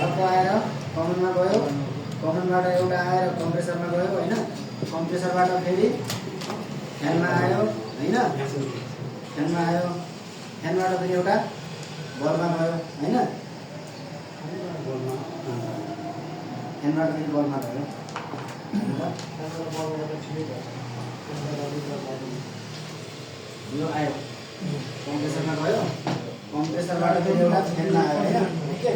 अर्को आएर कमनमा गयो, कमनबाट एउटा आएर कम्प्रेसरमा गयो होइन, कम्प्रेसरबाट फेरि फ्यानमा आयो होइन, फ्यानमा आयो, फ्यानबाट फेरि एउटा बलमा गयो होइन, फ्यानबाट फेरि बलमा गयो, यो आयो कम्प्रेसरमा गयो, कम्प्रेसरबाट फेरि एउटा फ्यानमा आयो होइन, ओके